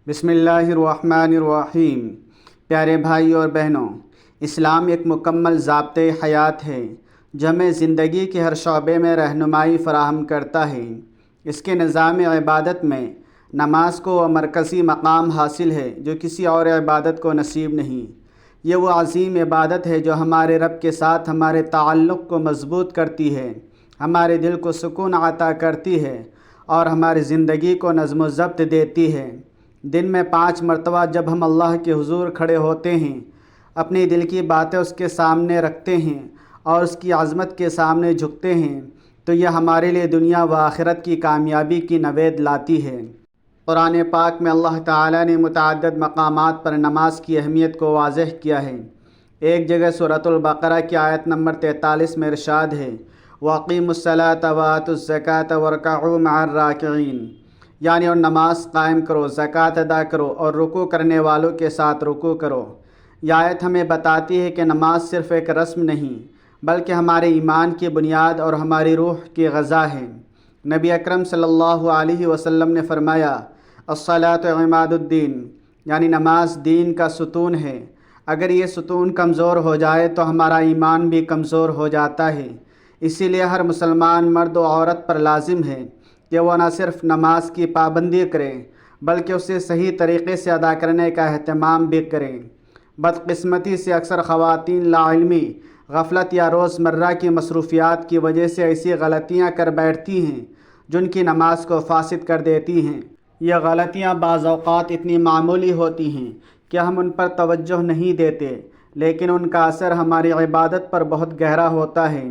بسم اللہ الرحمن الرحیم۔ پیارے بھائی اور بہنوں، اسلام ایک مکمل ضابطۂ حیات ہے جو ہمیں زندگی کے ہر شعبے میں رہنمائی فراہم کرتا ہے۔ اس کے نظام عبادت میں نماز کو وہ مرکزی مقام حاصل ہے جو کسی اور عبادت کو نصیب نہیں۔ یہ وہ عظیم عبادت ہے جو ہمارے رب کے ساتھ ہمارے تعلق کو مضبوط کرتی ہے، ہمارے دل کو سکون عطا کرتی ہے اور ہماری زندگی کو نظم و ضبط دیتی ہے۔ دن میں 5 مرتبہ جب ہم اللہ کے حضور کھڑے ہوتے ہیں، اپنی دل کی باتیں اس کے سامنے رکھتے ہیں اور اس کی عظمت کے سامنے جھکتے ہیں، تو یہ ہمارے لیے دنیا و آخرت کی کامیابی کی نوید لاتی ہے۔ قرآن پاک میں اللہ تعالیٰ نے متعدد مقامات پر نماز کی اہمیت کو واضح کیا ہے۔ ایک جگہ سورۃ البقرہ کی آیت نمبر 43 میں ارشاد ہے، وَأَقِیمُوا الصَّلَاةَ وَآتُوا الزَّکَاةَ وَارْکَعُوا مَعَ الرَّاکِعِینَ، یعنی اور نماز قائم کرو، زکوٰۃ ادا کرو اور رکوع کرنے والوں کے ساتھ رکوع کرو۔ یہ آیت ہمیں بتاتی ہے کہ نماز صرف ایک رسم نہیں بلکہ ہمارے ایمان کی بنیاد اور ہماری روح کی غذا ہے۔ نبی اکرم صلی اللہ علیہ وسلم نے فرمایا، الصلاۃ عماد الدین، یعنی نماز دین کا ستون ہے۔ اگر یہ ستون کمزور ہو جائے تو ہمارا ایمان بھی کمزور ہو جاتا ہے۔ اسی لیے ہر مسلمان مرد و عورت پر لازم ہے کہ وہ نہ صرف نماز کی پابندی کریں بلکہ اسے صحیح طریقے سے ادا کرنے کا اہتمام بھی کریں۔ بدقسمتی سے اکثر خواتین لا علمی، غفلت یا روزمرہ کی مصروفیات کی وجہ سے ایسی غلطیاں کر بیٹھتی ہیں جن کی نماز کو فاسد کر دیتی ہیں۔ یہ غلطیاں بعض اوقات اتنی معمولی ہوتی ہیں کہ ہم ان پر توجہ نہیں دیتے، لیکن ان کا اثر ہماری عبادت پر بہت گہرا ہوتا ہے۔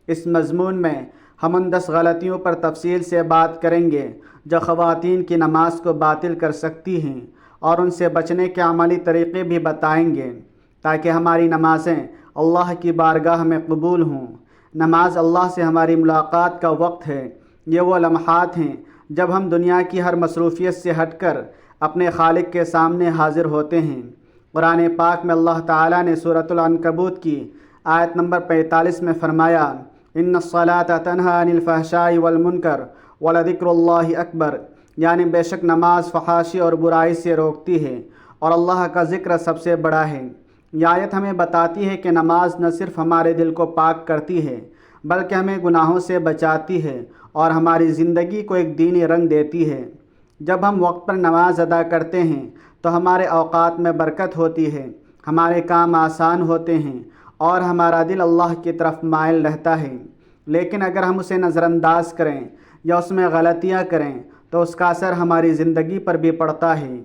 اس مضمون میں ہم ان 10 غلطیوں پر تفصیل سے بات کریں گے جو خواتین کی نماز کو باطل کر سکتی ہیں، اور ان سے بچنے کے عملی طریقے بھی بتائیں گے تاکہ ہماری نمازیں اللہ کی بارگاہ میں قبول ہوں۔ نماز اللہ سے ہماری ملاقات کا وقت ہے۔ یہ وہ لمحات ہیں جب ہم دنیا کی ہر مصروفیت سے ہٹ کر اپنے خالق کے سامنے حاضر ہوتے ہیں۔ قرآن پاک میں اللہ تعالیٰ نے سورۃ العنکبوت کی آیت نمبر 45 میں فرمایا، ان الصلاۃ تنہی عن الفحشاء والمنکر ولذکر اللہ اکبر، یعنی بے شک نماز فحاشی اور برائی سے روکتی ہے اور اللہ کا ذکر سب سے بڑا ہے۔ یہ آیت ہمیں بتاتی ہے کہ نماز نہ صرف ہمارے دل کو پاک کرتی ہے بلکہ ہمیں گناہوں سے بچاتی ہے اور ہماری زندگی کو ایک دینی رنگ دیتی ہے۔ جب ہم وقت پر نماز ادا کرتے ہیں تو ہمارے اوقات میں برکت ہوتی ہے، ہمارے کام آسان ہوتے ہیں اور ہمارا دل اللہ کی طرف مائل رہتا ہے۔ لیکن اگر ہم اسے نظر انداز کریں یا اس میں غلطیاں کریں تو اس کا اثر ہماری زندگی پر بھی پڑتا ہے۔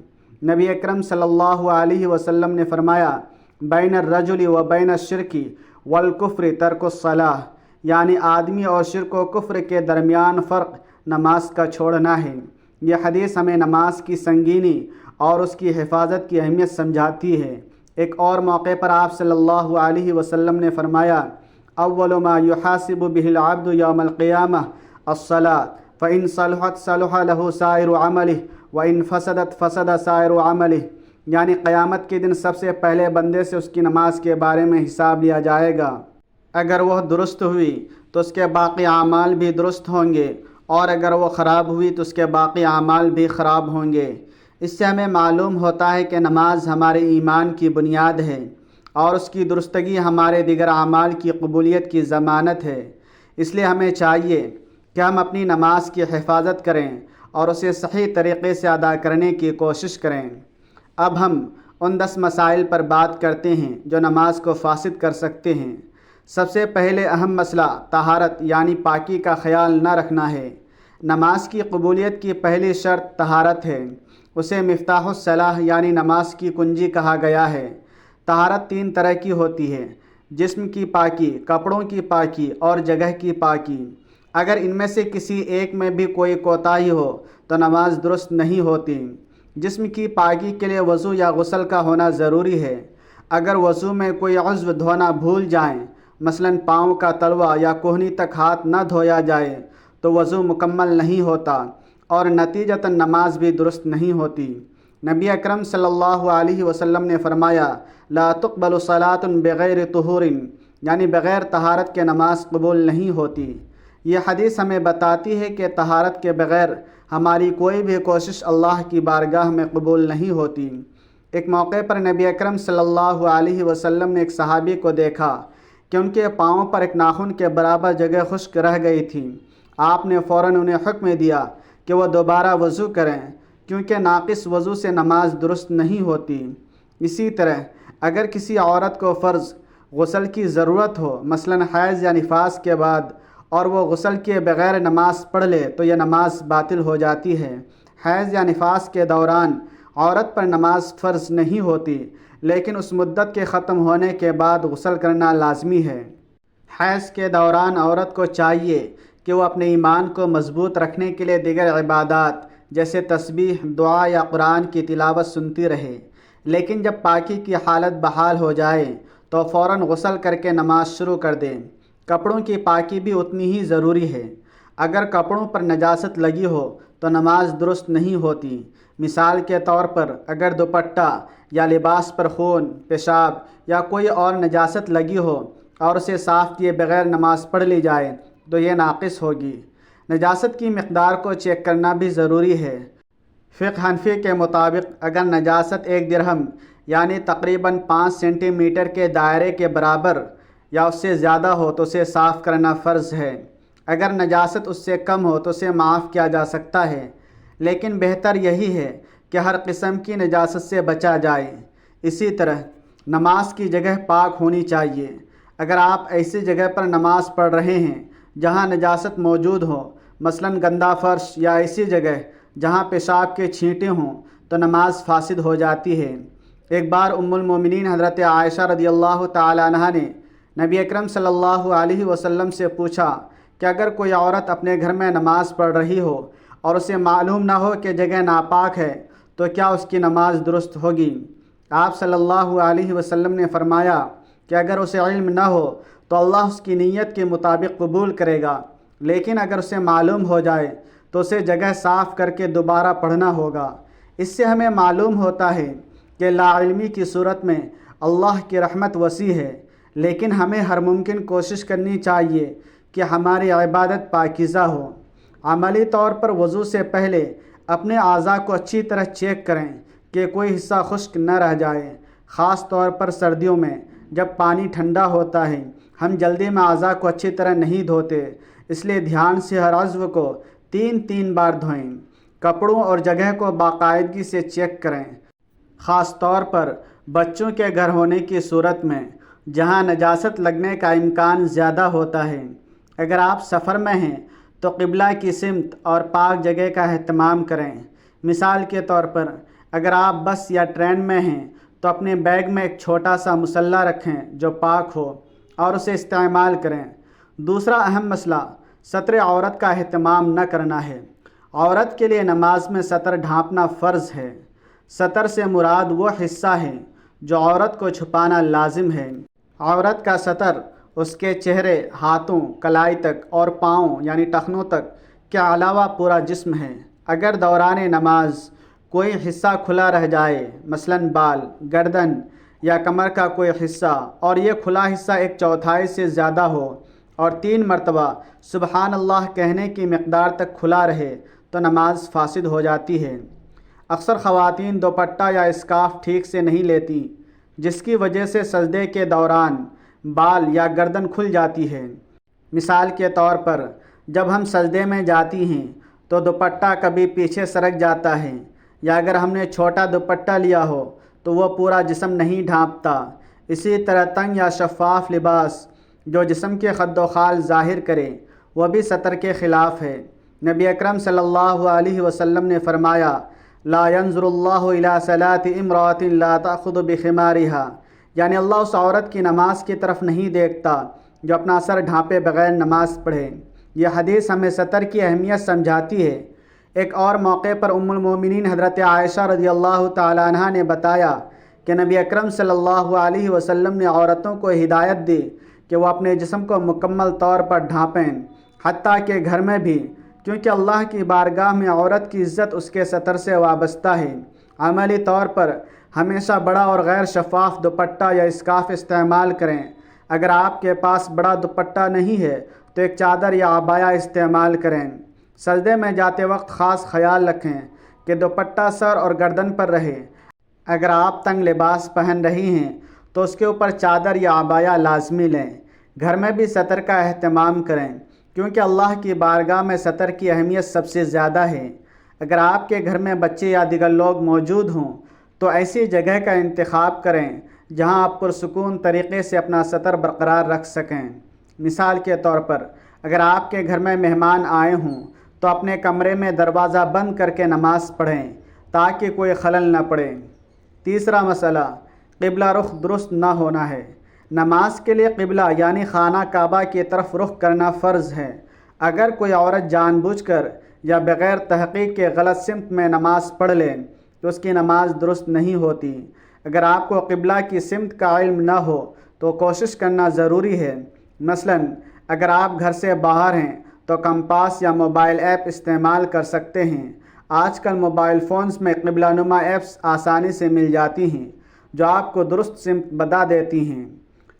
نبی اکرم صلی اللہ علیہ وسلم نے فرمایا، بین الرجل و بین الشرک والکفر ترک الصلاۃ، یعنی آدمی اور شرک و کفر کے درمیان فرق نماز کا چھوڑنا ہے۔ یہ حدیث ہمیں نماز کی سنگینی اور اس کی حفاظت کی اہمیت سمجھاتی ہے۔ ایک اور موقع پر آپ صلی اللہ علیہ وسلم نے فرمایا، اول ما یحاسب به العبد یوم القیامہ الصلاۃ فإن صلحت صلح له سائر عمله وإن فسدت فسد سائر عمله، یعنی قیامت کے دن سب سے پہلے بندے سے اس کی نماز کے بارے میں حساب لیا جائے گا۔ اگر وہ درست ہوئی تو اس کے باقی اعمال بھی درست ہوں گے، اور اگر وہ خراب ہوئی تو اس کے باقی اعمال بھی خراب ہوں گے۔ اس سے ہمیں معلوم ہوتا ہے کہ نماز ہمارے ایمان کی بنیاد ہے اور اس کی درستگی ہمارے دیگر اعمال کی قبولیت کی ضمانت ہے۔ اس لیے ہمیں چاہیے کہ ہم اپنی نماز کی حفاظت کریں اور اسے صحیح طریقے سے ادا کرنے کی کوشش کریں۔ اب ہم ان 10 مسائل پر بات کرتے ہیں جو نماز کو فاسد کر سکتے ہیں۔ سب سے پہلے اہم مسئلہ طہارت یعنی پاکی کا خیال نہ رکھنا ہے۔ نماز کی قبولیت کی پہلی شرط طہارت ہے۔ اسے مفتاح الصلاح یعنی نماز کی کنجی کہا گیا ہے۔ طہارت 3 طرح کی ہوتی ہے، جسم کی پاکی، کپڑوں کی پاکی اور جگہ کی پاکی۔ اگر ان میں سے کسی ایک میں بھی کوئی کوتاہی ہو تو نماز درست نہیں ہوتی۔ جسم کی پاکی کے لیے وضو یا غسل کا ہونا ضروری ہے۔ اگر وضو میں کوئی عضو دھونا بھول جائیں، مثلاً پاؤں کا تلوا یا کہنی تک ہاتھ نہ دھویا جائے تو وضو مکمل نہیں ہوتا اور نتیجتاً نماز بھی درست نہیں ہوتی۔ نبی اکرم صلی اللہ علیہ وسلم نے فرمایا، لا تقبل صلاۃ بغیر طہور، یعنی بغیر طہارت کے نماز قبول نہیں ہوتی۔ یہ حدیث ہمیں بتاتی ہے کہ طہارت کے بغیر ہماری کوئی بھی کوشش اللہ کی بارگاہ میں قبول نہیں ہوتی۔ ایک موقع پر نبی اکرم صلی اللہ علیہ وسلم نے ایک صحابی کو دیکھا کہ ان کے پاؤں پر ایک ناخن کے برابر جگہ خشک رہ گئی تھی۔ آپ نے فوراً انہیں حکم دیا کہ وہ دوبارہ وضو کریں، کیونکہ ناقص وضو سے نماز درست نہیں ہوتی۔ اسی طرح اگر کسی عورت کو فرض غسل کی ضرورت ہو، مثلاً حیض یا نفاس کے بعد، اور وہ غسل کیے بغیر نماز پڑھ لے تو یہ نماز باطل ہو جاتی ہے۔ حیض یا نفاس کے دوران عورت پر نماز فرض نہیں ہوتی، لیکن اس مدت کے ختم ہونے کے بعد غسل کرنا لازمی ہے۔ حیض کے دوران عورت کو چاہیے کہ وہ اپنے ایمان کو مضبوط رکھنے کے لیے دیگر عبادات جیسے تسبیح، دعا یا قرآن کی تلاوت سنتی رہے، لیکن جب پاکی کی حالت بحال ہو جائے تو فوراً غسل کر کے نماز شروع کر دیں۔ کپڑوں کی پاکی بھی اتنی ہی ضروری ہے۔ اگر کپڑوں پر نجاست لگی ہو تو نماز درست نہیں ہوتی۔ مثال کے طور پر اگر دوپٹہ یا لباس پر خون، پیشاب یا کوئی اور نجاست لگی ہو اور اسے صاف کیے بغیر نماز پڑھ لی جائے تو یہ ناقص ہوگی۔ نجاست کی مقدار کو چیک کرنا بھی ضروری ہے۔ فقہ حنفی کے مطابق اگر نجاست 1 درہم یعنی تقریباً 5 سینٹی میٹر کے دائرے کے برابر یا اس سے زیادہ ہو تو اسے صاف کرنا فرض ہے۔ اگر نجاست اس سے کم ہو تو اسے معاف کیا جا سکتا ہے، لیکن بہتر یہی ہے کہ ہر قسم کی نجاست سے بچا جائے۔ اسی طرح نماز کی جگہ پاک ہونی چاہیے۔ اگر آپ ایسی جگہ پر نماز پڑھ رہے ہیں جہاں نجاست موجود ہو، مثلاً گندا فرش یا ایسی جگہ جہاں پیشاب کے چھینٹے ہوں، تو نماز فاسد ہو جاتی ہے۔ ایک بار ام المومنین حضرت عائشہ رضی اللہ تعالی عنہا نے نبی اکرم صلی اللہ علیہ وسلم سے پوچھا کہ اگر کوئی عورت اپنے گھر میں نماز پڑھ رہی ہو اور اسے معلوم نہ ہو کہ جگہ ناپاک ہے تو کیا اس کی نماز درست ہوگی؟ آپ صلی اللہ علیہ وسلم نے فرمایا کہ اگر اسے علم نہ ہو تو اللہ اس کی نیت کے مطابق قبول کرے گا، لیکن اگر اسے معلوم ہو جائے تو اسے جگہ صاف کر کے دوبارہ پڑھنا ہوگا۔ اس سے ہمیں معلوم ہوتا ہے کہ لا علمی کی صورت میں اللہ کی رحمت وسیع ہے، لیکن ہمیں ہر ممکن کوشش کرنی چاہیے کہ ہماری عبادت پاکیزہ ہو۔ عملی طور پر وضو سے پہلے اپنے اعضاء کو اچھی طرح چیک کریں کہ کوئی حصہ خشک نہ رہ جائے۔ خاص طور پر سردیوں میں جب پانی ٹھنڈا ہوتا ہے ہم جلدی میں اعضاء کو اچھی طرح نہیں دھوتے، اس لیے دھیان سے ہر عضو کو 3 بار دھوئیں۔ کپڑوں اور جگہ کو باقاعدگی سے چیک کریں، خاص طور پر بچوں کے گھر ہونے کی صورت میں جہاں نجاست لگنے کا امکان زیادہ ہوتا ہے۔ اگر آپ سفر میں ہیں تو قبلہ کی سمت اور پاک جگہ کا اہتمام کریں۔ مثال کے طور پر اگر آپ بس یا ٹرین میں ہیں تو اپنے بیگ میں ایک چھوٹا سا مصلی رکھیں جو پاک ہو اور اسے استعمال کریں۔ دوسرا اہم مسئلہ ستر عورت کا اہتمام نہ کرنا ہے۔ عورت کے لیے نماز میں سطر ڈھانپنا فرض ہے۔ سطر سے مراد وہ حصہ ہے جو عورت کو چھپانا لازم ہے۔ عورت کا سطر اس کے چہرے، ہاتھوں، کلائی تک اور پاؤں یعنی ٹخنوں تک کے علاوہ پورا جسم ہے۔ اگر دوران نماز کوئی حصہ کھلا رہ جائے، مثلاً بال، گردن یا کمر کا کوئی حصہ، اور یہ کھلا حصہ 1/4 سے زیادہ ہو اور 3 مرتبہ سبحان اللہ کہنے کی مقدار تک کھلا رہے تو نماز فاسد ہو جاتی ہے۔ اکثر خواتین دوپٹہ یا اسکارف ٹھیک سے نہیں لیتی، جس کی وجہ سے سجدے کے دوران بال یا گردن کھل جاتی ہے۔ مثال کے طور پر جب ہم سجدے میں جاتی ہیں تو دوپٹہ کبھی پیچھے سرک جاتا ہے، یا اگر ہم نے چھوٹا دوپٹہ لیا ہو تو وہ پورا جسم نہیں ڈھانپتا۔ اسی طرح تنگ یا شفاف لباس جو جسم کے خد و خال ظاہر کرے وہ بھی سطر کے خلاف ہے۔ نبی اکرم صلی اللہ علیہ وسلم نے فرمایا لا ينظر اللہ الی صلاة امرأة لا تأخذ بخمارها، یعنی اللہ اس عورت کی نماز کی طرف نہیں دیکھتا جو اپنا سر ڈھانپے بغیر نماز پڑھے۔ یہ حدیث ہمیں سطر کی اہمیت سمجھاتی ہے۔ ایک اور موقع پر ام المومنین حضرت عائشہ رضی اللہ تعالی عنہا نے بتایا کہ نبی اکرم صلی اللہ علیہ وسلم نے عورتوں کو ہدایت دی کہ وہ اپنے جسم کو مکمل طور پر ڈھانپیں، حتیٰ کہ گھر میں بھی، کیونکہ اللہ کی بارگاہ میں عورت کی عزت اس کے سطر سے وابستہ ہے۔ عملی طور پر ہمیشہ بڑا اور غیر شفاف دوپٹہ یا اسکارف استعمال کریں۔ اگر آپ کے پاس بڑا دوپٹہ نہیں ہے تو ایک چادر یا عبایا استعمال کریں۔ سجدے میں جاتے وقت خاص خیال رکھیں کہ دوپٹہ سر اور گردن پر رہے۔ اگر آپ تنگ لباس پہن رہی ہیں تو اس کے اوپر چادر یا عبایا لازمی لیں۔ گھر میں بھی سطر کا اہتمام کریں کیونکہ اللہ کی بارگاہ میں سطر کی اہمیت سب سے زیادہ ہے۔ اگر آپ کے گھر میں بچے یا دیگر لوگ موجود ہوں تو ایسی جگہ کا انتخاب کریں جہاں آپ پرسکون طریقے سے اپنا سطر برقرار رکھ سکیں۔ مثال کے طور پر اگر آپ کے گھر میں مہمان آئے ہوں تو اپنے کمرے میں دروازہ بند کر کے نماز پڑھیں تاکہ کوئی خلل نہ پڑے۔ تیسرا مسئلہ قبلہ رخ درست نہ ہونا ہے۔ نماز کے لیے قبلہ یعنی خانہ کعبہ کی طرف رخ کرنا فرض ہے۔ اگر کوئی عورت جان بوجھ کر یا بغیر تحقیق کے غلط سمت میں نماز پڑھ لے تو اس کی نماز درست نہیں ہوتی۔ اگر آپ کو قبلہ کی سمت کا علم نہ ہو تو کوشش کرنا ضروری ہے۔ مثلاً اگر آپ گھر سے باہر ہیں تو کمپاس یا موبائل ایپ استعمال کر سکتے ہیں۔ آج کل موبائل فونز میں قبلہ نما ایپس آسانی سے مل جاتی ہیں جو آپ کو درست سمت بتا دیتی ہیں۔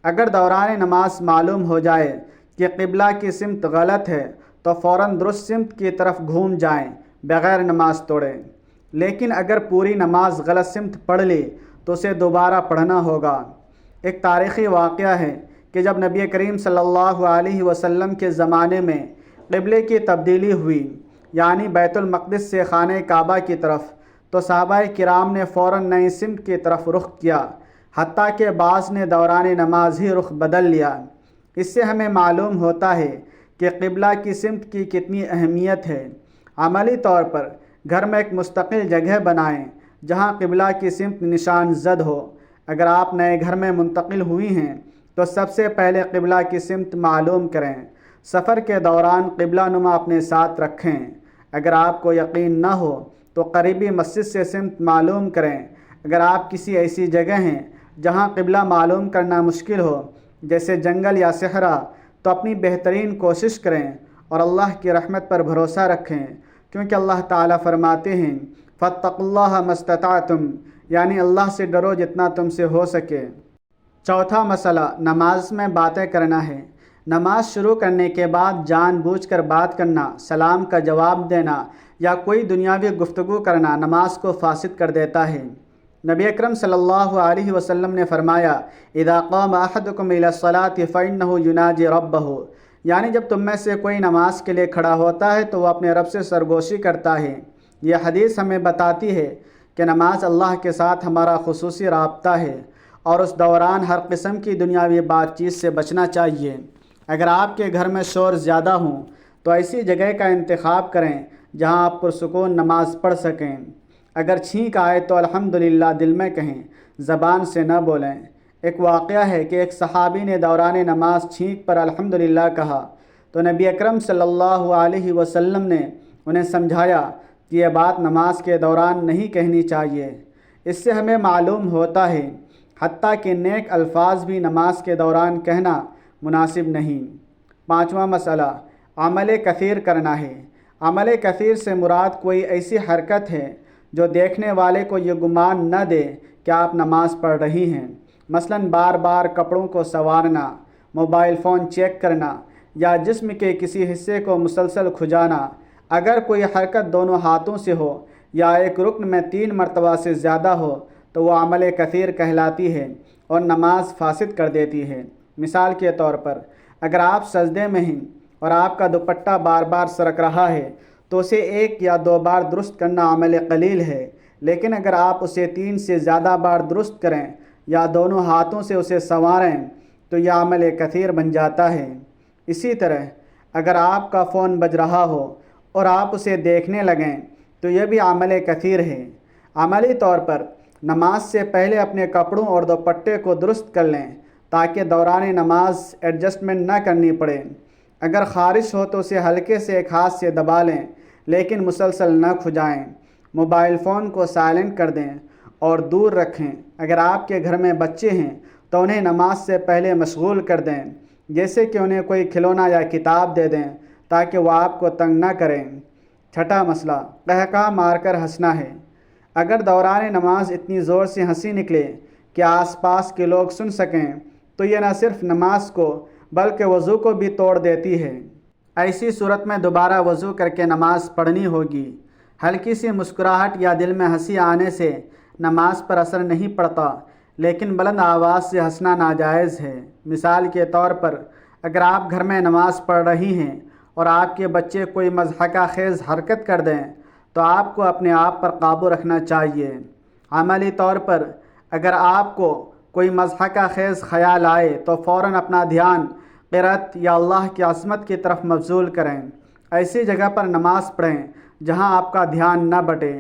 اگر دوران نماز معلوم ہو جائے کہ قبلہ کی سمت غلط ہے تو فوراً درست سمت کی طرف گھوم جائیں بغیر نماز توڑے۔ لیکن اگر پوری نماز غلط سمت پڑھ لی تو اسے دوبارہ پڑھنا ہوگا۔ ایک تاریخی واقعہ ہے کہ جب نبی کریم صلی اللہ علیہ وسلم کے زمانے میں قبلے کی تبدیلی ہوئی یعنی بیت المقدس سے خانہ کعبہ کی طرف تو صحابہ کرام نے فوراً نئی سمت کی طرف رخ کیا، حتیٰ کہ بعض نے دوران نماز ہی رخ بدل لیا۔ اس سے ہمیں معلوم ہوتا ہے کہ قبلہ کی سمت کی کتنی اہمیت ہے۔ عملی طور پر گھر میں ایک مستقل جگہ بنائیں جہاں قبلہ کی سمت نشان زد ہو۔ اگر آپ نئے گھر میں منتقل ہوئی ہیں تو سب سے پہلے قبلہ کی سمت معلوم کریں۔ سفر کے دوران قبلہ نما اپنے ساتھ رکھیں۔ اگر آپ کو یقین نہ ہو تو قریبی مسجد سے سمت معلوم کریں۔ اگر آپ کسی ایسی جگہ ہیں جہاں قبلہ معلوم کرنا مشکل ہو جیسے جنگل یا صحرا تو اپنی بہترین کوشش کریں اور اللہ کی رحمت پر بھروسہ رکھیں کیونکہ اللہ تعالیٰ فرماتے ہیں فاتقوا اللہ ما استطعتم، یعنی اللہ سے ڈرو جتنا تم سے ہو سکے۔ چوتھا مسئلہ نماز میں باتیں کرنا ہے۔ نماز شروع کرنے کے بعد جان بوجھ کر بات کرنا، سلام کا جواب دینا یا کوئی دنیاوی گفتگو کرنا نماز کو فاسد کر دیتا ہے۔ نبی اکرم صلی اللہ علیہ وسلم نے فرمایا اذا قام احدکم الی الصلاۃ فانہ یناجی ربہ، یعنی جب تم میں سے کوئی نماز کے لیے کھڑا ہوتا ہے تو وہ اپنے رب سے سرگوشی کرتا ہے۔ یہ حدیث ہمیں بتاتی ہے کہ نماز اللہ کے ساتھ ہمارا خصوصی رابطہ ہے اور اس دوران ہر قسم کی دنیاوی بات چیت سے بچنا چاہیے۔ اگر آپ کے گھر میں شور زیادہ ہوں تو ایسی جگہ کا انتخاب کریں جہاں آپ پرسکون نماز پڑھ سکیں۔ اگر چھینک آئے تو الحمدللہ دل میں کہیں، زبان سے نہ بولیں۔ ایک واقعہ ہے کہ ایک صحابی نے دوران نماز چھینک پر الحمدللہ کہا تو نبی اکرم صلی اللہ علیہ وسلم نے انہیں سمجھایا کہ یہ بات نماز کے دوران نہیں کہنی چاہیے۔ اس سے ہمیں معلوم ہوتا ہے حتیٰ کہ نیک الفاظ بھی نماز کے دوران کہنا مناسب نہیں۔ پانچواں مسئلہ عمل کثیر کرنا ہے۔ عمل کثیر سے مراد کوئی ایسی حرکت ہے جو دیکھنے والے کو یہ گمان نہ دے کہ آپ نماز پڑھ رہی ہیں۔ مثلاً بار بار کپڑوں کو سنوارنا، موبائل فون چیک کرنا یا جسم کے کسی حصے کو مسلسل کھجانا۔ اگر کوئی حرکت دونوں ہاتھوں سے ہو یا ایک رکن میں 3 مرتبہ سے زیادہ ہو تو وہ عمل کثیر کہلاتی ہے اور نماز فاسد کر دیتی ہے۔ مثال کے طور پر اگر آپ سجدے میں ہیں اور آپ کا دوپٹہ بار بار سرک رہا ہے تو اسے 1 یا 2 بار درست کرنا عمل قلیل ہے، لیکن اگر آپ اسے 3 سے زیادہ بار درست کریں یا دونوں ہاتھوں سے اسے سنواریں تو یہ عمل کثیر بن جاتا ہے۔ اسی طرح اگر آپ کا فون بج رہا ہو اور آپ اسے دیکھنے لگیں تو یہ بھی عمل کثیر ہے۔ عملی طور پر نماز سے پہلے اپنے کپڑوں اور دوپٹے کو درست کر لیں تاکہ دوران نماز ایڈجسٹمنٹ نہ کرنی پڑے۔ اگر خارش ہو تو اسے ہلکے سے ایک ہاتھ سے دبا لیں لیکن مسلسل نہ کھجائیں۔ موبائل فون کو سائلنٹ کر دیں اور دور رکھیں۔ اگر آپ کے گھر میں بچے ہیں تو انہیں نماز سے پہلے مشغول کر دیں، جیسے کہ انہیں کوئی کھلونا یا کتاب دے دیں تاکہ وہ آپ کو تنگ نہ کریں۔ چھٹا مسئلہ قہقہہ مار کر ہنسنا ہے۔ اگر دوران نماز اتنی زور سے ہنسی نکلے کہ آس پاس کے لوگ سن سکیں تو یہ نہ صرف نماز کو بلکہ وضو کو بھی توڑ دیتی ہے۔ ایسی صورت میں دوبارہ وضو کر کے نماز پڑھنی ہوگی۔ ہلکی سی مسکراہٹ یا دل میں ہنسی آنے سے نماز پر اثر نہیں پڑتا، لیکن بلند آواز سے ہنسنا ناجائز ہے۔ مثال کے طور پر اگر آپ گھر میں نماز پڑھ رہی ہیں اور آپ کے بچے کوئی مضحکہ خیز حرکت کر دیں تو آپ کو اپنے آپ پر قابو رکھنا چاہیے۔ عملی طور پر اگر آپ کو کوئی مضحکہ خیز خیال آئے تو فوراً اپنا دھیان قرأت یا اللہ کی عظمت کی طرف مبذول کریں۔ ایسی جگہ پر نماز پڑھیں جہاں آپ کا دھیان نہ بٹے۔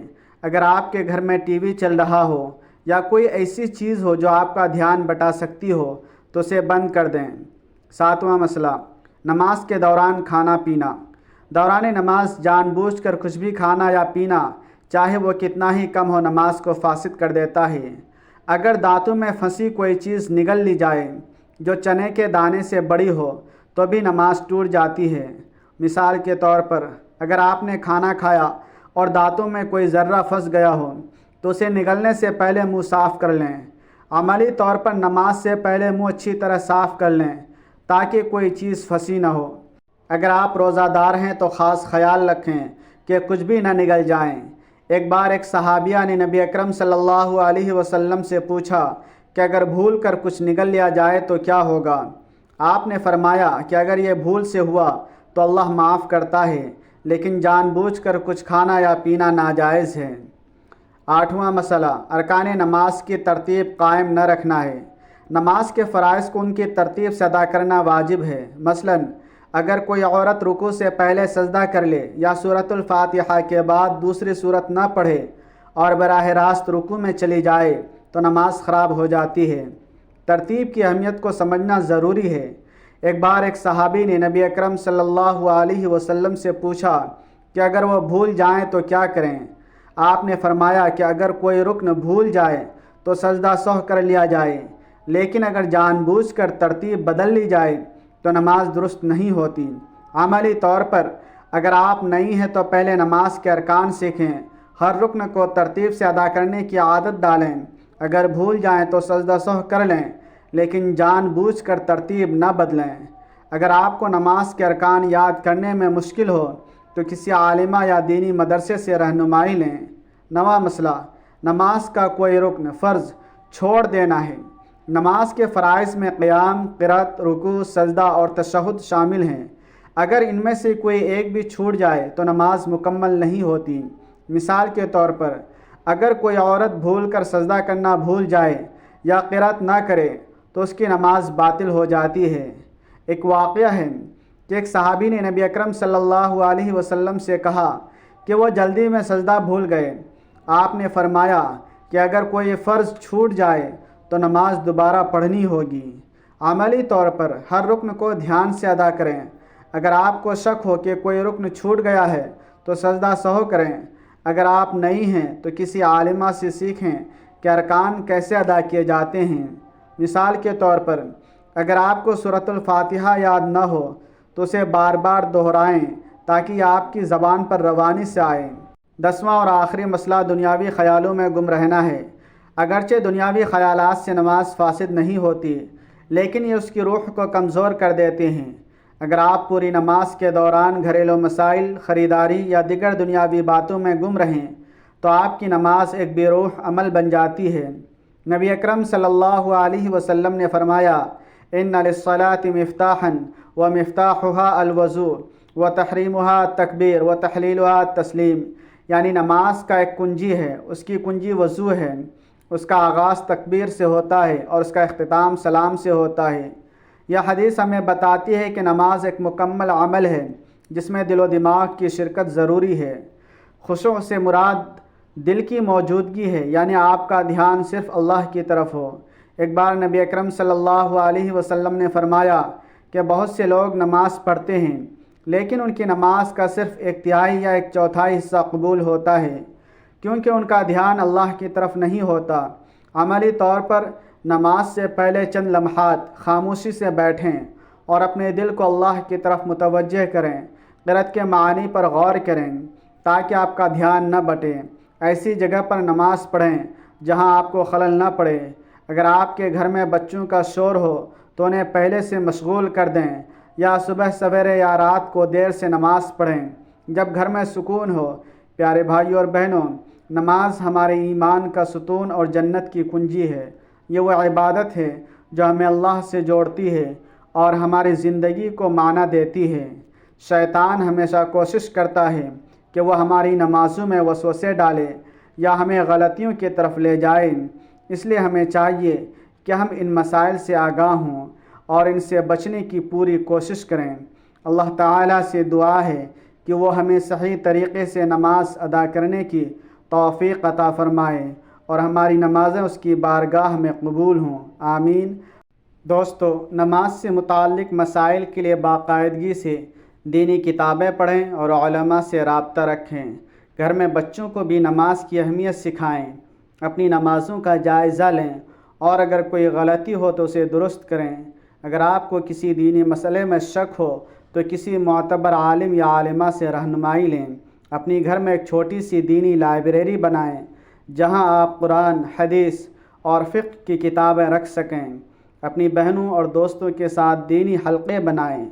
اگر آپ کے گھر میں ٹی وی چل رہا ہو یا کوئی ایسی چیز ہو جو آپ کا دھیان بٹا سکتی ہو تو اسے بند کر دیں۔ 7واں مسئلہ، نماز کے دوران کھانا پینا۔ دوران نماز جان بوجھ کر کچھ بھی کھانا یا پینا، چاہے وہ کتنا ہی کم ہو، نماز کو فاسد کر دیتا ہے۔ اگر دانتوں میں پھنسی کوئی چیز نگل لی جائے جو چنے کے دانے سے بڑی ہو تو بھی نماز ٹوٹ جاتی ہے۔ مثال کے طور پر اگر آپ نے کھانا کھایا اور دانتوں میں کوئی ذرہ پھنس گیا ہو تو اسے نگلنے سے پہلے منہ صاف کر لیں۔ عملی طور پر نماز سے پہلے منہ اچھی طرح صاف کر لیں تاکہ کوئی چیز پھنسی نہ ہو۔ اگر آپ روزہ دار ہیں تو خاص خیال رکھیں کہ کچھ بھی نہ نگل جائیں۔ ایک بار ایک صحابیہ نے نبی اکرم صلی اللہ علیہ وسلم سے پوچھا کہ اگر بھول کر کچھ نگل لیا جائے تو کیا ہوگا؟ آپ نے فرمایا کہ اگر یہ بھول سے ہوا تو اللہ معاف کرتا ہے، لیکن جان بوجھ کر کچھ کھانا یا پینا ناجائز ہے۔ 8واں مسئلہ، ارکان نماز کی ترتیب قائم نہ رکھنا ہے۔ نماز کے فرائض کو ان کی ترتیب سے ادا کرنا واجب ہے۔ مثلاً اگر کوئی عورت رکوع سے پہلے سجدہ کر لے یا سورۃ الفاتحہ کے بعد دوسری سورت نہ پڑھے اور براہ راست رکوع میں چلی جائے تو نماز خراب ہو جاتی ہے۔ ترتیب کی اہمیت کو سمجھنا ضروری ہے۔ ایک بار ایک صحابی نے نبی اکرم صلی اللہ علیہ وسلم سے پوچھا کہ اگر وہ بھول جائیں تو کیا کریں؟ آپ نے فرمایا کہ اگر کوئی رکن بھول جائے تو سجدہ سہو کر لیا جائے، لیکن اگر جان بوجھ کر ترتیب بدل لی جائے تو نماز درست نہیں ہوتی۔ عملی طور پر اگر آپ نئی ہیں تو پہلے نماز کے ارکان سیکھیں، ہر رکن کو ترتیب سے ادا کرنے کی عادت ڈالیں۔ اگر بھول جائیں تو سجدہ سہو کر لیں، لیکن جان بوجھ کر ترتیب نہ بدلیں۔ اگر آپ کو نماز کے ارکان یاد کرنے میں مشکل ہو تو کسی عالمہ یا دینی مدرسے سے رہنمائی لیں۔ 9واں مسئلہ، نماز کا کوئی رکن فرض چھوڑ دینا ہے۔ نماز کے فرائض میں قیام، قرأت، رکوع، سجدہ اور تشہد شامل ہیں۔ اگر ان میں سے کوئی ایک بھی چھوٹ جائے تو نماز مکمل نہیں ہوتی۔ مثال کے طور پر اگر کوئی عورت بھول کر سجدہ کرنا بھول جائے یا قرأت نہ کرے تو اس کی نماز باطل ہو جاتی ہے۔ ایک واقعہ ہے کہ ایک صحابی نے نبی اکرم صلی اللہ علیہ وسلم سے کہا کہ وہ جلدی میں سجدہ بھول گئے۔ آپ نے فرمایا کہ اگر کوئی فرض چھوٹ جائے تو نماز دوبارہ پڑھنی ہوگی۔ عملی طور پر ہر رکن کو دھیان سے ادا کریں۔ اگر آپ کو شک ہو کہ کوئی رکن چھوٹ گیا ہے تو سجدہ سہو کریں۔ اگر آپ نئی ہیں تو کسی عالمہ سے سیکھیں کہ ارکان کیسے ادا کیے جاتے ہیں۔ مثال کے طور پر اگر آپ کو سورۃ الفاتحہ یاد نہ ہو تو اسے بار بار دہرائیں تاکہ آپ کی زبان پر روانی سے آئے۔ 10واں اور آخری مسئلہ، دنیاوی خیالوں میں گم رہنا ہے۔ اگرچہ دنیاوی خیالات سے نماز فاسد نہیں ہوتی، لیکن یہ اس کی روح کو کمزور کر دیتے ہیں۔ اگر آپ پوری نماز کے دوران گھریلو مسائل، خریداری یا دیگر دنیاوی باتوں میں گم رہیں تو آپ کی نماز ایک بے روح عمل بن جاتی ہے۔ نبی اکرم صلی اللہ علیہ وسلم نے فرمایا، ان للصلاة مفتاحا ومفتاحها الوضوء وتحریمها التکبیر وتحلیلها التسلیم، یعنی نماز کا ایک کنجی ہے، اس کی کنجی وضو ہے، اس کا آغاز تکبیر سے ہوتا ہے اور اس کا اختتام سلام سے ہوتا ہے۔ یہ حدیث ہمیں بتاتی ہے کہ نماز ایک مکمل عمل ہے جس میں دل و دماغ کی شرکت ضروری ہے۔ خشوع سے مراد دل کی موجودگی ہے، یعنی آپ کا دھیان صرف اللہ کی طرف ہو۔ ایک بار نبی اکرم صلی اللہ علیہ وسلم نے فرمایا کہ بہت سے لوگ نماز پڑھتے ہیں لیکن ان کی نماز کا صرف ایک تہائی یا ایک چوتھائی حصہ قبول ہوتا ہے، کیونکہ ان کا دھیان اللہ کی طرف نہیں ہوتا۔ عملی طور پر نماز سے پہلے چند لمحات خاموشی سے بیٹھیں اور اپنے دل کو اللہ کی طرف متوجہ کریں۔ قرأت کے معانی پر غور کریں تاکہ آپ کا دھیان نہ بٹے۔ ایسی جگہ پر نماز پڑھیں جہاں آپ کو خلل نہ پڑے۔ اگر آپ کے گھر میں بچوں کا شور ہو تو انہیں پہلے سے مشغول کر دیں یا صبح سویرے یا رات کو دیر سے نماز پڑھیں جب گھر میں سکون ہو۔ پیارے بھائیوں اور بہنوں، نماز ہمارے ایمان کا ستون اور جنت کی کنجی ہے۔ یہ وہ عبادت ہے جو ہمیں اللہ سے جوڑتی ہے اور ہماری زندگی کو معنی دیتی ہے۔ شیطان ہمیشہ کوشش کرتا ہے کہ وہ ہماری نمازوں میں وسوسے ڈالے یا ہمیں غلطیوں کی طرف لے جائے۔ اس لیے ہمیں چاہیے کہ ہم ان مسائل سے آگاہ ہوں اور ان سے بچنے کی پوری کوشش کریں۔ اللہ تعالیٰ سے دعا ہے کہ وہ ہمیں صحیح طریقے سے نماز ادا کرنے کی توفیق عطا فرمائے اور ہماری نمازیں اس کی بارگاہ میں قبول ہوں، آمین۔ دوستو، نماز سے متعلق مسائل کے لیے باقاعدگی سے دینی کتابیں پڑھیں اور علماء سے رابطہ رکھیں۔ گھر میں بچوں کو بھی نماز کی اہمیت سکھائیں، اپنی نمازوں کا جائزہ لیں اور اگر کوئی غلطی ہو تو اسے درست کریں۔ اگر آپ کو کسی دینی مسئلے میں شک ہو تو کسی معتبر عالم یا عالمہ سے رہنمائی لیں۔ اپنی گھر میں ایک چھوٹی سی دینی لائبریری بنائیں جہاں آپ قرآن، حدیث اور فقہ کی کتابیں رکھ سکیں۔ اپنی بہنوں اور دوستوں کے ساتھ دینی حلقے بنائیں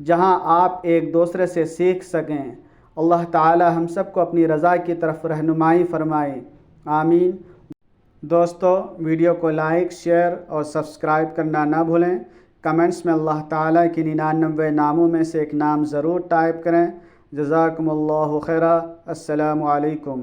جہاں آپ ایک دوسرے سے سیکھ سکیں۔ اللہ تعالی ہم سب کو اپنی رضا کی طرف رہنمائی فرمائے، آمین۔ دوستو، ویڈیو کو لائک، شیئر اور سبسکرائب کرنا نہ بھولیں۔ کمنٹس میں اللہ تعالیٰ کی 99 ناموں میں سے ایک نام ضرور ٹائپ کریں۔ جزاکم اللہ خیرا۔ السلام علیکم۔